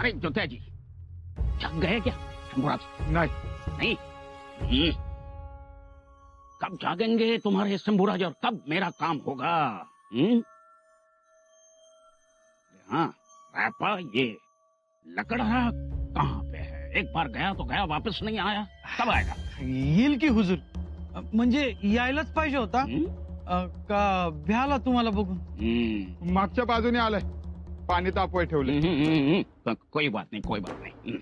अरे जोत्या जी, जग गए क्या शंभूराज? नहीं। नहीं। कब जागेंगे तुम्हारे शंभूराज और कब मेरा काम होगा? हाँ पापा, ये लकड़ा कहाँ पे है? एक बार गया तो गया, वापस नहीं आया। कब आएगा? येईल की हुजूर, म्हणजे यायलाच पाहिजे होता का भ्याला तुम्हाला बघून? मागच्या बाजूने आलाय, पाणी तापवाय ठेवले। कोई बात नहीं, कोई बात नहीं।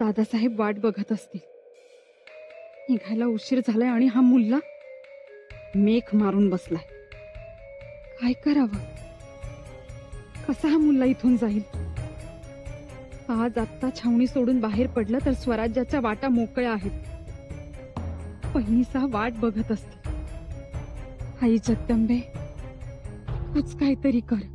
दादासाहेब वाट बघत असतील, निघायला उशीर झालाय आणि हा मुलगा मेख मारून बसलाय। काय करावं? कसा हा मुलगा इथून जाईल? आज आत्ता छावणी सोडून बाहेर पडलं तर स्वराज्याच्या वाटा मोकळ्या आहेत। पहिलीसा वाट बघत असते। आई जगदंबे, तूच काहीतरी कर।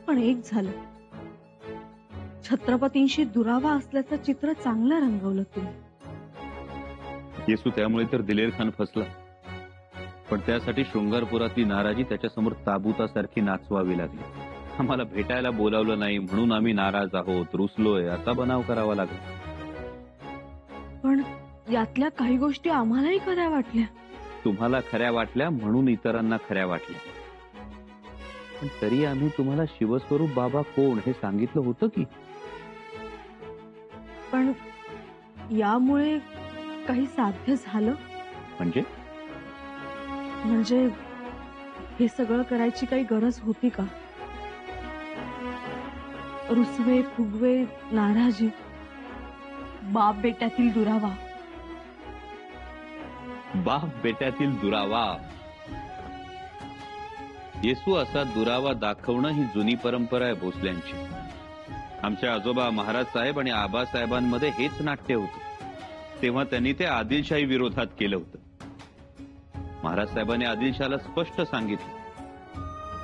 पण एक झालं, छत्रपतींशी दुरावा असल्याचं चित्र चांगलं रंगवलं तुम्ही। येसू त्यामुळे तर दिलेर खान फसला, पण त्यासाठी शृंगारपुरातली नाराजी त्याच्यासमोर ताबुतासारखी नाचवावी लागली। आम्हाला भेटायला बोलावलं नाही म्हणून आम्ही नाराज आहोत, रुसलोय असा बनाव करावा लागला। पण यातल्या काही गोष्टी आम्हालाही खऱ्या वाटल्या। तुम्हाला खऱ्या वाटल्या म्हणून इतरांना खऱ्या वाटल्या, पण तरी आम्ही तुम्हाला शिवस्वरूप बाबा कोण हे सांगितलं होतं की? पण यामुळे काही साध्य झालं? म्हणजे हे सगळं करायची काही गरज होती का? रुसवे फुगवे, नाराजी, बाप बेट्यातील दुरावा। बाप बेट्यातील दुरावा। येसू असा दुरावा दाखवणं ही जुनी परंपरा आहे भोसल्यांची। आमच्या आजोबा महाराज साहेब आणि आबासाहेबांमध्ये हेच नाट्य होतं। तेव्हा त्यांनी ते आदिलशाही विरोधात केलं होतं। महाराज साहेबांनी आदिलशाहला स्पष्ट सांगितलं,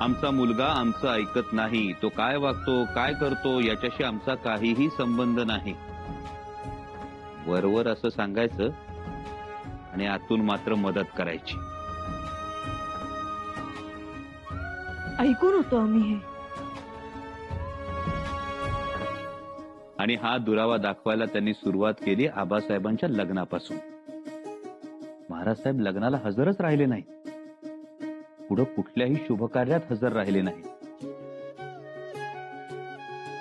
आमचा मुलगा आमचं ऐकत नाही, तो काय वागतो काय करतो याच्याशी आमचा काहीही संबंध नाही। वरवर असं सांगायचं आणि आतून मात्र मदत करायची। ऐकून होतो आम्ही हे। आणि हा दुरावा दाखवायला त्यांनी सुरुवात केली आबासाहेबांच्या लग्नापासून। महाराज साहेब लग्नाला हजरच राहिले नाही, पुढे कुठल्याही शुभकार्यात हजर राहिले नाही,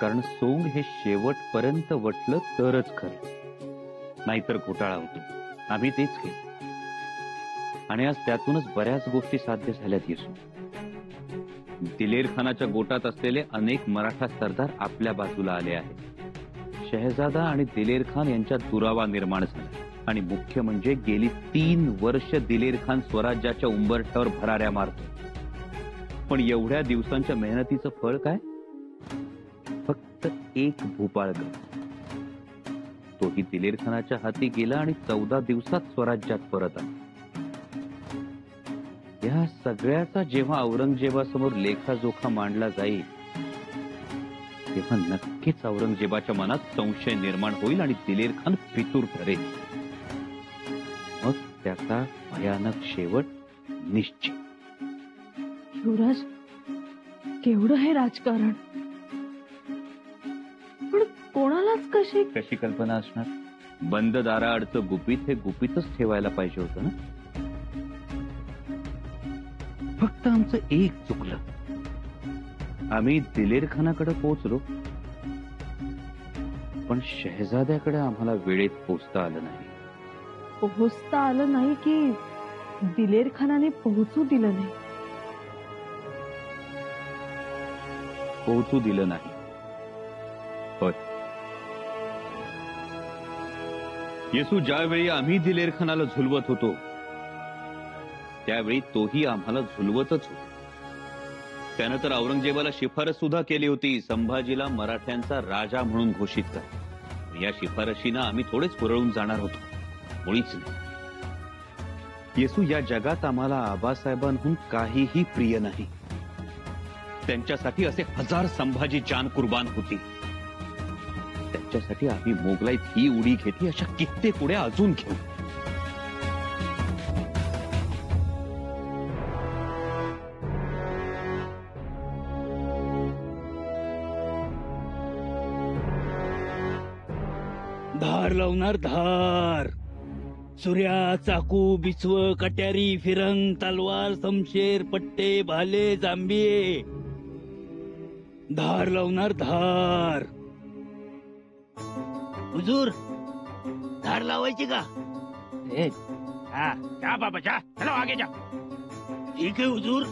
कारण सोंग हे शेवटपर्यंत वटलं तरच खरं, नाहीतर घोटाळा होतो। आम्ही तेच केलं आणि आज त्यातूनच बऱ्याच गोष्टी साध्य झाल्यात। येसू, दिलेर खानाच्या गोटात असलेले अनेक मराठा सरदार आपल्या बाजूला आले आहेत। शहजादा आणि दिलेर खान यांच्यात दुरावा निर्माण झाला आणि मुख्य म्हणजे गेली 3 वर्ष दिलेर खान स्वराज्याच्या उंबरठ्यावर भराऱ्या मारतो। पण एवढ्या दिवसांच्या मेहनतीचं फळ काय? फक्त एक भूपाळगड, तोही दिलेर खानाच्या हाती गेला आणि 14 दिवसात स्वराज्यात परत आला। या सगळ्याचा जेव्हा औरंगजेबासमोर लेखाजोखा मांडला जाईल तेव्हा नक्कीच औरंगजेबाच्या मनात संशय निर्माण होईल आणि दिलेर खान फितूर ठरेल। मग त्याचा भयानक शेवट निश्चित। युवराज, केवढं हे राजकारण, पण कोणालाच कशी कल्पना असणार? बंद दाराआडचं गुपित हे गुपितच ठेवायला पाहिजे होतं ना। फक्त आमचं एक चुकलं, आम्ही दिलेर खानाकडे पोहोचलो पण शहजाद्याकडे आम्हाला वेळेत पोहोचता आलं नाही। पोहोचता आलं नाही की दिलेर खानाने पोहोचू दिलं नाही? पोहोचू दिलं नाही। होय येसू, ज्यावेळी आम्ही दिलेर खानाला झुलवत होतो त्यावेळी तोही आम्हाला झुलवतच होता। त्यानं तर औरंगजेबाला शिफारस सुद्धा केली होती, संभाजीला मराठ्यांचा राजा म्हणून घोषित कर। या शिफारशीनं आम्ही थोडेच हुरळून जाणार होतो, मुळीच नाही। येसू, या जगात आम्हाला आबासाहेबांहून काहीही प्रिय नाही. त्यांच्यासाठी असे 1000 संभाजी जान कुर्बान होती. त्यांच्यासाठी आम्ही मोगलाईत ही उडी घेतली, अशा कित्येक उड्या अजून घेऊ. धार लावणार धार. सूर्या, चाकू, बिचव, कट्यारी, फिरंग, तलवार, समशेर, पट्टे, भाले, जांभिये. धार लावणार धार. हुजूर, धार लावायची का? हाँ जा बाबा जा, चलो आगे जा. ठीक है हुजूर,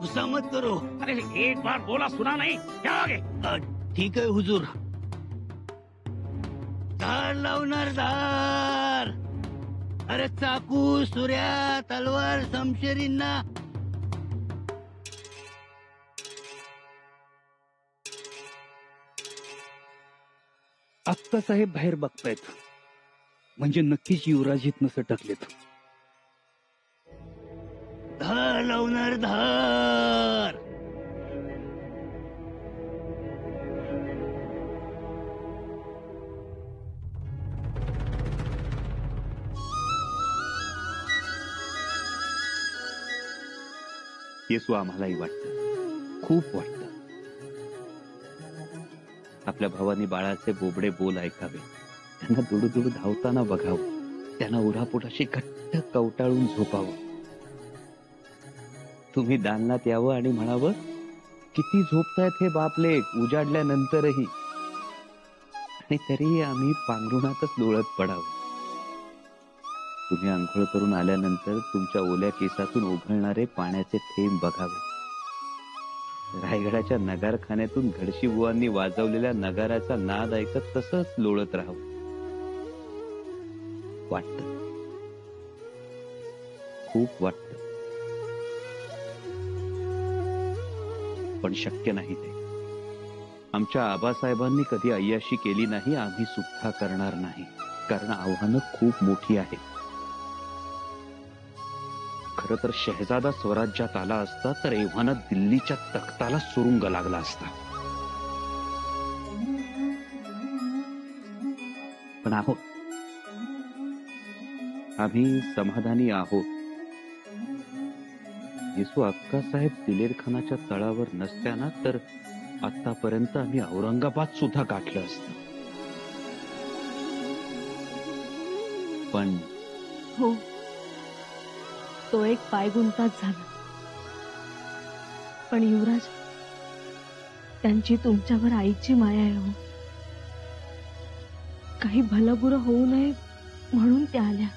गुस्सा मत करो. अरे एक बार बोला सुना नहीं, क्या आगे. ठीक आहे हुजूर. धार लावणार धार. अरे चाकू, सूर्या, तलवार, समशेरींना. अक्कासाहेब बाहेर बघतायत, म्हणजे नक्कीच युवराज इथनं सटकलेत. धार लावणार धार. येसू, आम्हालाही वाटतं, खूप वाटतं. आपल्या भावानी बाळाचे बोबडे बोल ऐकावे, त्यांना दुडू धावताना बघावं, त्यांना उरापोटाशी घट्ट कवटाळून झोपावं. तुम्ही दालनात यावं आणि म्हणावं, किती झोपतायत हे बापलेक उजाडल्यानंतरही. आणि तरी आम्ही पांघरुणातच लोळत पडावं. तुम्ही आंघोळ करून आल्यानंतर तुमच्या ओल्या केसातून ओघळणारे पाण्याचे थेंब बघावे. रायगडाच्या नगारखान्यातून घडशी बुवांनी वाजवलेल्या नगाराचा नाद ऐकत तसंच लोळत राहावं. वाटत, खूप वाटत, पण शक्य नाही ते. आमच्या आबासाहेबांनी कधी अय्याशी केली नाही, आम्ही सुद्धा करणार नाही. कारण आव्हानं खूप मोठी आहेत. खरं तर शहजादा स्वराज्यात आला असता तर एव्हाना दिल्लीच्या तख्ताला सुरुंग लागला असता. पण आहोत, आम्ही समाधानी आहोत. येसू, अक्कासाहेब दिलेर खानाच्या तळावर नसत्याना तर आतापर्यंत आम्ही औरंगाबाद सुद्धा गाठलं असतं. पण हो, तो एक पायगुंताच झाला. पण युवराज, त्यांची तुमच्यावर आईची माया आहे हो. काही भलं बुरं होऊ नये म्हणून त्या आल्या.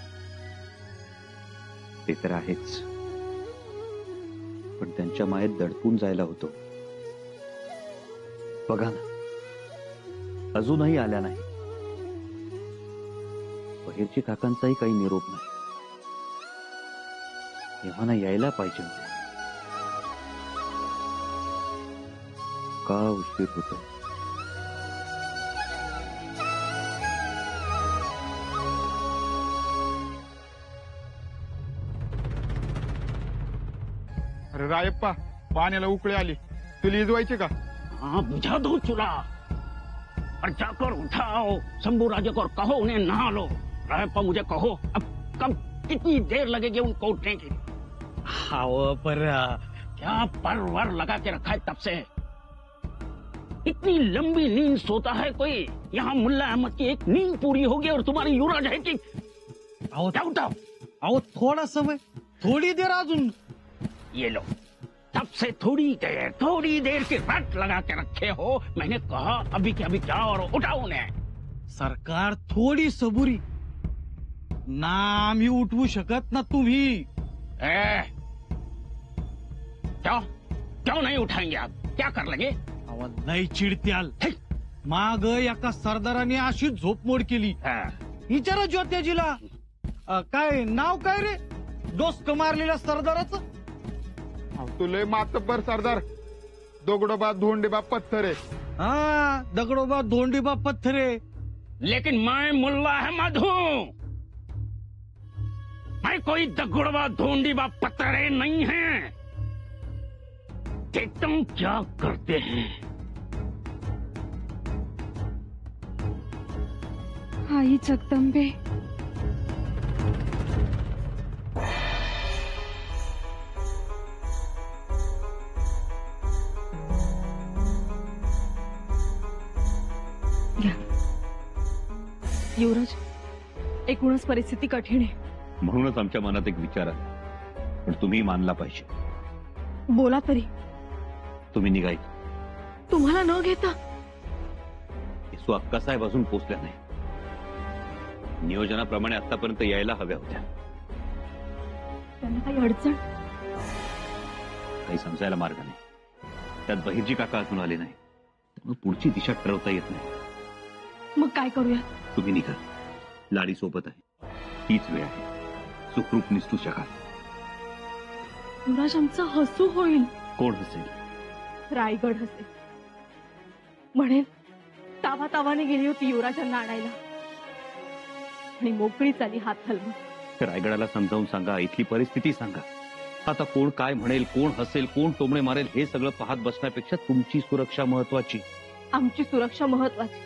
ते तर आहेच, पण त्यांच्या मायेत दडपून जायला होतो. बघा ना, अजूनही आल्या नाही. बहिरची काकांचाही काही निरोप नाही. तेव्हा ना यायला पाहिजे होते. का उशीर होतो. अरे रायप्पा, पाण्याला उकळी आली, तुला इजवायची का? हाँ बुझा दो चूल्हा और जाकर उठाओ शंभू राजे को और कहो उन्हें नहा लो. रायप्पा मुझे कहो, अब कब कितनी देर लगेगी उनको उठने की? हाव पर क्या परवर लगा के रखा है तब से? इतनी लंबी नींद सोता है कोई? यहाँ मुल्ला अहमद की एक नींद पूरी होगी और तुम्हारी युवराज है कि? अहो क्या उठाओ. अहो, थोडा समय, थोडी देर अजून. ये लो, तब से थोड़ी देर की रट लगा के रखे हो. मैंने कहा अभी के अभी जाओ और उठाओ उन्हें. सरकार, थोडी सबुरी. ना आम्ही उठवू शकत ना तुम्ही. क्यों नहीं उठाएंगे आप? क्या कर लगे? अहो, नाही चिडत्याल. माग एका सरदाराने अशी झोपमोड केली. विचारा ज्योत्याजीला. काय नाव काय रे डोसक मारलेल्या सरदाराचं? तुले मातब्बर सरदार दगडोबा धोंडेबा पत्थरे. हा, दगडोबा धोंडीबा पत्थरे. लेकिन मैं मुल्ला अहमद हूँ. मैं मैं कोई दगुड़वा ढोंडीबा पतरे नहीं है। देखता हूं क्या करते हैं। आई जगदंबे, युवराज, एकूणच परिस्थिती कठीण आहे. म्हणूनच आमच्या मनात एक विचार आला, पण तुम्ही मानला पाहिजे. बोला तरी. तुम्ही निघायचं. तुम्हाला न घेता येसू अक्कासाहेब अजून पोचल्या नाही. नियोजनाप्रमाणे आतापर्यंत यायला हव्या होत्या. त्यांना काही अडचण? काही समजायला मार्ग नाही. त्यात बहिर्जी काका अजून आले नाही, त्यामुळे पुढची दिशा ठरवता येत नाही. मग काय करूया? तुम्ही निघा. लाडी सोबत आहे. हीच वेळ आहे. सुखरूप निसटू शकाल. युवराज, आमचं हसू होईल. कोण हसेल? रायगड हसेल. म्हणेल तावा तावाने गेली होती युवराजांना आणायला आणि मोकळी चाली हात हलवत. रायगडाला समजावून सांगा, इथली परिस्थिती सांगा. आता कोण काय म्हणेल, कोण हसेल, कोण टोमणे मारेल, हे सगळं पाहत बसण्यापेक्षा तुमची सुरक्षा महत्वाची. आमची सुरक्षा महत्वाची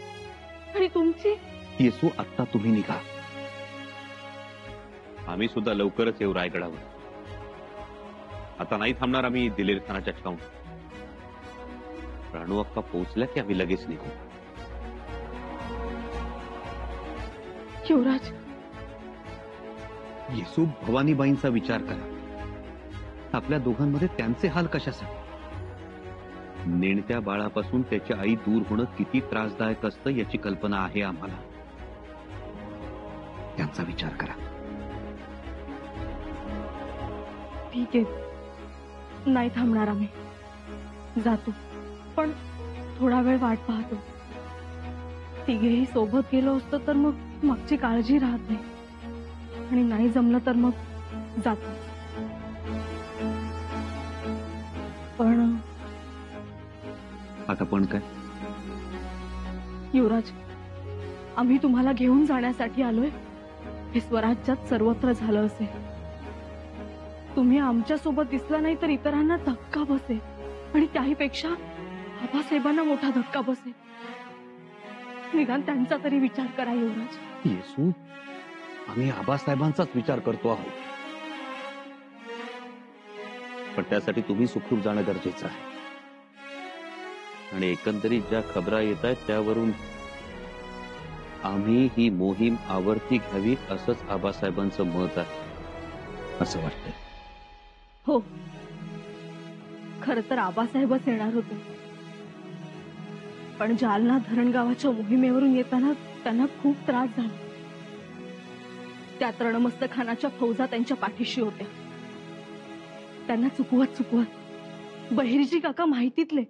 आणि तुमची? येसू, आता तुम्ही निघा. आम्ही सुद्धा लवकरच येऊ रायगडावर. आता नाही थांबणार आम्ही दिलेर खानाच्या ठिकाणी. राणू अक्का पोहोचल्या की आम्ही लगेच निघू. युवराज, येसू, भवानीबाईंचा विचार करा. आपल्या दोघांमध्ये त्यांचे हाल कशासाठी? नेणत्या बाळापासून त्याची आई दूर होणं किती त्रासदायक असतं याची कल्पना आहे आम्हाला. त्यांचा विचार करा. ठीक आहे, नाही थांबणार आम्ही. जातो, पण थोडा वेळ वाट पाहतो. तिघेही सोबत गेलो असतो तर मग मागची काळजी राहत नाही, आणि नाही जमलं तर मग जातो. पण आता पण काय? युवराज, आम्ही तुम्हाला घेऊन जाण्यासाठी आलोय हे स्वराज्यात सर्वत्र झालं असेल. तुम्ही आमच्या सोबत दिसला नाही तर इतरांना धक्का बसेल, आणि त्याहीपेक्षा आबासाहेबांना मोठा धक्का बसेल. निदान त्यांचा तरी विचार करा युवराज. येसू, आम्ही आबासाहेबांचाच विचार करतो आहोत, पण त्यासाठी तुम्ही सुखरूप जाणं गरजेचं आहे. आणि एकंदरीत ज्या खबरा येत आहेत त्यावरून आम्ही ही मोहीम आवर्ती घ्यावी असंच आबासाहेबांचं मत आहे असं वाटतंय. हो, खर तर आबासाहेबच येणार होते, पण जालना धरणगावाच्या मोहिमेवरून येताना त्यांना खूप त्रास झाला. त्यात रणमस्तखानाच्या फौजा त्यांच्या पाठीशी होत्या. त्यांना चुकवत बहिर्जी काका माहितीतले,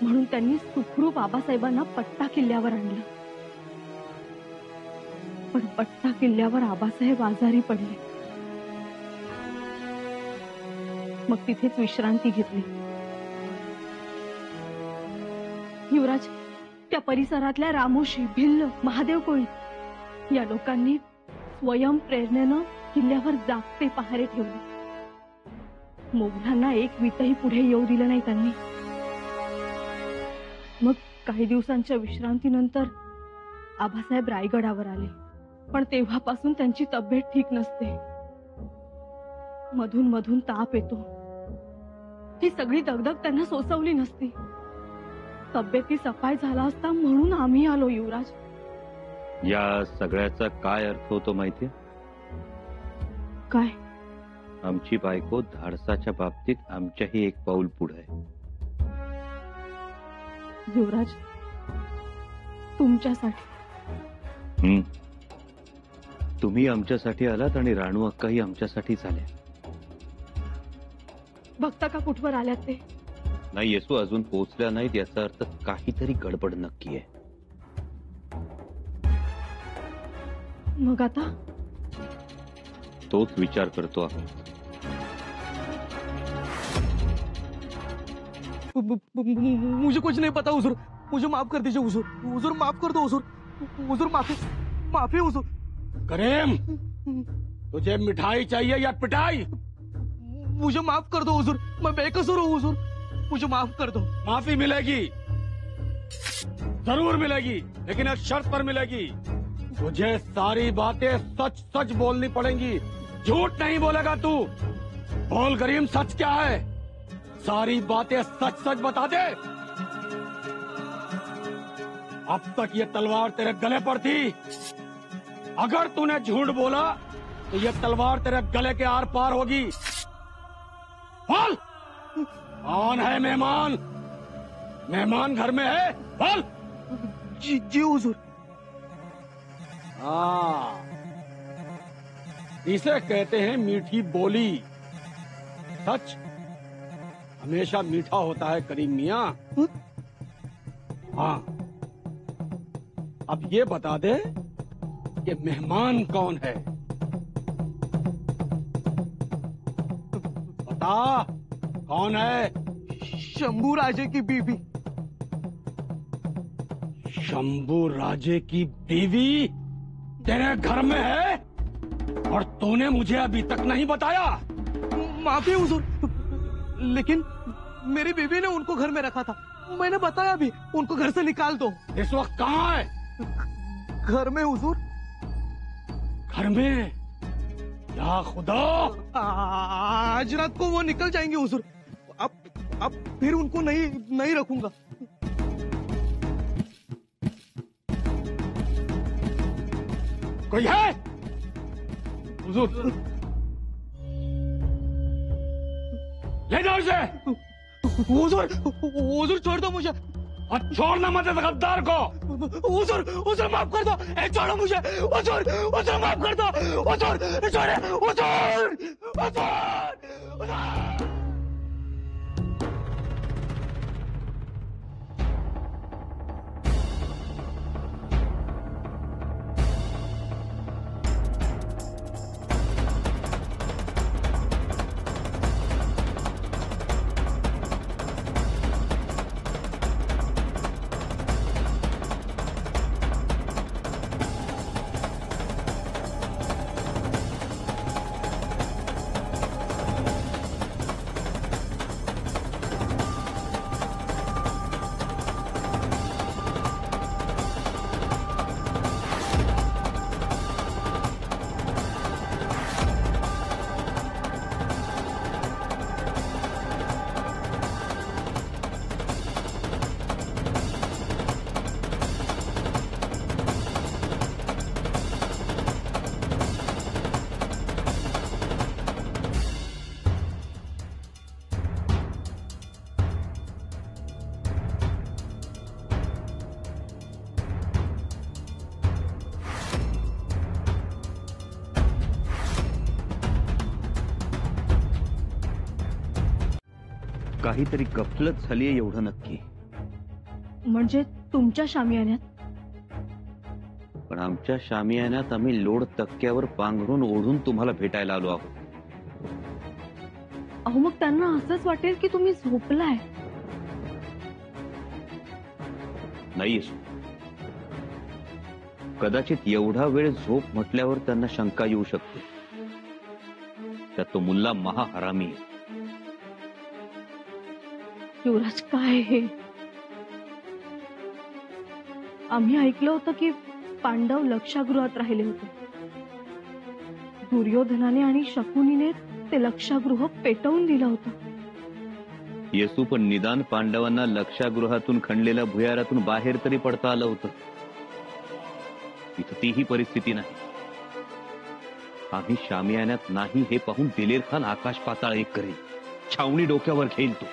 म्हणून त्यांनी सुखरूप आबासाहेबांना पट्टा किल्ल्यावर आणलं. पण पट्टा किल्ल्यावर आबासाहेब आजारी पडले. मग तिथेच विश्रांती घेतली. युवराज, त्या परिसरातल्या रामोशी, भिल्ल, महादेव कोळी या लोकांनी स्वयं प्रेरणेनं किल्ल्यावर जागते पहारे ठेवले. मोगलांना एक वीतही पुढे येऊ दिलं नाही त्यांनी. मग काही दिवसांच्या विश्रांतीनंतर आबासाहेब रायगडावर आले, पण तेव्हापासून त्यांची तब्येत ठीक नसते. मधून मधून ताप येतो. ही सगळी दगदग त्यांना सोसवली नसती. तब्येती सफाई झाला असता म्हणून आम्ही आलो युवराज. या सगळ्याचा काय अर्थ होतो माहितीये? काय? आमची बायको धाडसाच्या बाबतीत आमच्याही एक पाऊल पुढे आहे. युवराज, तुमच्यासाठी. तुम्ही आमच्यासाठी आलात आणि राणू अक्काही आमच्यासाठी झाल्या. बघता का कुठवर आल्यात ते? नाही येसू, अजून पोहोचल्या नाहीत याचा अर्थ काहीतरी गडबड नक्की आहे. मग आता? तोच विचार करतो आहोत. मुझे कुछ नहीं पता हुजूर, मुझे माफ कर दीजिए हुजूर. हुजूर माफ कर दो हुजूर. हुजूर माफी, माफी हुजूर. करीम, तुझे मिठाई चाहिए या पिटाई? मुझे माफ कर दो हुजूर, मैं बेकसूर हूँ हुजूर, मुझे माफ कर दो। माफी मिलेगी, जरूर मिलेगी, लेकिन एक शर्त पर मिलेगी। तुझे सारी बातें सच सच बोलनी पड़ेंगी, झूठ नहीं बोलेगा तू। बोल करीम, सच क्या है? सारी बातें सच सच बता दे। अब तक ये तलवार तेरे गले पर थी, अगर तूने झूठ बोला तो ये तलवार तेरे गले के आर पार होगी। बोल, कौन है मेहमान? मेहमान घर में है? बोल। जी जी हुजूर। हाँ, इसे कहते हैं मीठी बोली। सच हमेशा मीठा होता है करीम मियां। हाँ, अब ये बता दे कि मेहमान कौन है? बता, कौन है? शंभू राजे की बीवी। शंभू राजे की बीवी तेरे घर में है और तूने मुझे अभी तक नहीं बताया? माफी हुजूर, लेकिन मेरी बीवी ने उनको घर में रखा था, मैंने बताया भी, उनको घर से निकाल दो। इस वक्त कहाँ है? घर में हुजूर। घर में? या खुदा! आज रात को वो निकल जाएंगे हुजूर, अब फिर उनको नहीं रखूंगा। कोई है? हुजूर, ले जाओ इसे। हुजूर छोड़ दो मुझे। और छोड़ना मत इस गद्दार को। हुजूर माफ कर दो, छोड़ो मुझे। हुजूर माफ कर दो, हुजूर छोड़े, हुजूर। काहीतरी गफलत झालीये एवढं नक्की, म्हणजे तुमच्या शामियान्यात? पण आमच्या शामियान्यात आम्ही लोड तक्क्यावर पांघरून ओढून तुम्हाला भेटायला आलो आहोत. अहो मग त्यांना असंच वाटेल की तुम्ही झोपलाय. नाही असो, कदाचित एवढा वेळ झोप म्हटल्यावर त्यांना शंका येऊ शकते. त्यात तो मुल्ला महाहरामी आहे. युवराज काय हे? आम्ही ऐकलं होतं की पांडव लक्षागृहात राहिले होते. दुर्योधनाने आणि शकुनीने ते लक्षागृह पेटवून दिलं होतं. येसू, पण निदान पांडवांना लक्षागृहातून खणलेल्या भुयारातून बाहेर तरी पडता आलं होतं. इथं तीही परिस्थिती नाही. आम्ही शामियान्यात नाही हे पाहून दिलेर खान आकाश पाताळ एक करेल, छावणी डोक्यावर घेईल तो.